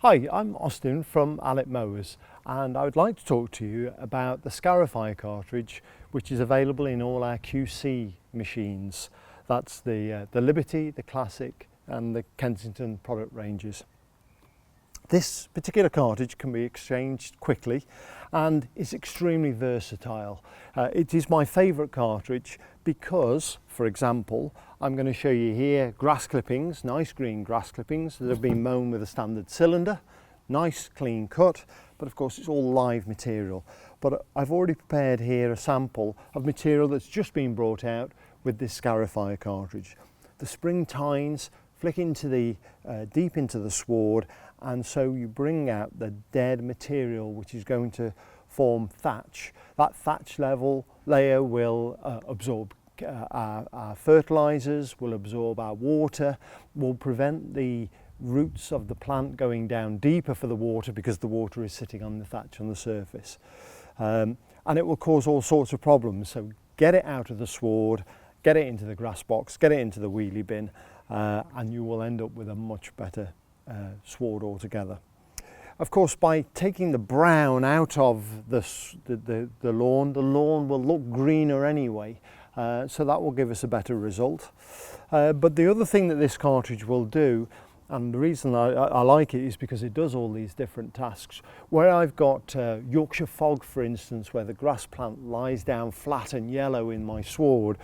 Hi, I'm Austin from Allett Mowers, and I would like to talk to you about the Scarify cartridge, which is available in all our QC machines. That's the Liberty, the Classic and the Kensington product ranges. This particular cartridge can be exchanged quickly and is extremely versatile. It is my favourite cartridge because, for example, I'm going to show you here grass clippings, nice green grass clippings that have been mown with a standard cylinder, nice clean cut, but of course it's all live material. But I've already prepared here a sample of material that's just been brought out with this Scarifier cartridge. The spring tines flick into the deep into the sward, and so you bring out the dead material which is going to form thatch. That thatch layer will absorb our fertilizers, will absorb our water, will prevent the roots of the plant going down deeper for the water because the water is sitting on the thatch on the surface. And it will cause all sorts of problems. So get it out of the sward, get it into the grass box, get it into the wheelie bin, and you will end up with a much better sward altogether. Of course, by taking the brown out of the lawn will look greener anyway, so that will give us a better result. But the other thing that this cartridge will do, and the reason I like it, is because it does all these different tasks. Where I've got Yorkshire fog, for instance, where the grass plant lies down flat and yellow in my sward,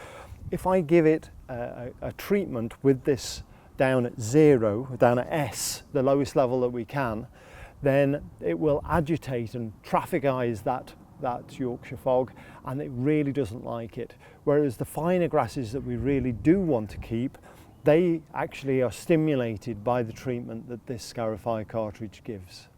if I give it a treatment with this down at 0, down at S, the lowest level that we can, then it will agitate and traffic eyes that Yorkshire fog, and it really doesn't like it. Whereas the finer grasses that we really do want to keep, they actually are stimulated by the treatment that this Scarify cartridge gives.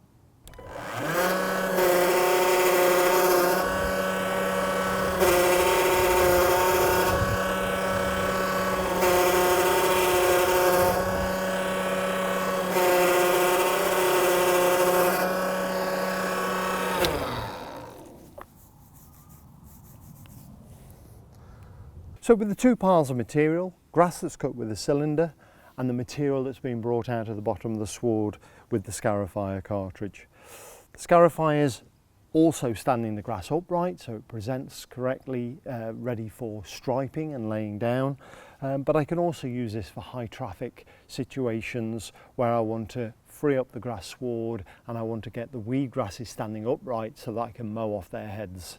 So with the two piles of material, grass that's cut with a cylinder and the material that's been brought out of the bottom of the sward with the Scarifier cartridge. The Scarifier is also standing the grass upright, so it presents correctly, ready for striping and laying down. But I can also use this for high traffic situations where I want to free up the grass sward and I want to get the weed grasses standing upright so that I can mow off their heads.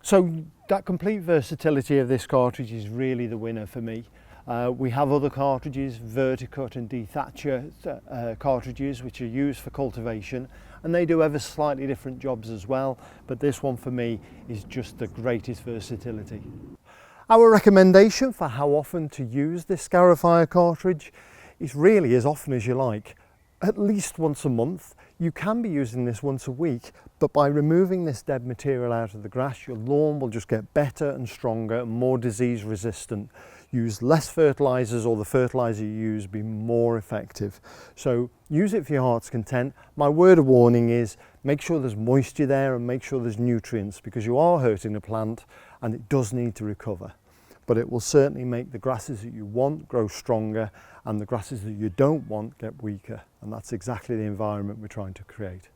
So that complete versatility of this cartridge is really the winner for me. We have other cartridges, Verticut and Dethatcher cartridges, which are used for cultivation, and they do ever slightly different jobs as well, but this one for me is just the greatest versatility. Our recommendation for how often to use this Scarifier cartridge is really as often as you like. At least once a month. You can be using this once a week, but by removing this dead material out of the grass, your lawn will just get better and stronger and more disease resistant. Use less fertilizers, or the fertilizer you use will be more effective. So use it for your heart's content. My word of warning is make sure there's moisture there and make sure there's nutrients, because you are hurting the plant and it does need to recover. But it will certainly make the grasses that you want grow stronger and the grasses that you don't want get weaker, and that's exactly the environment we're trying to create.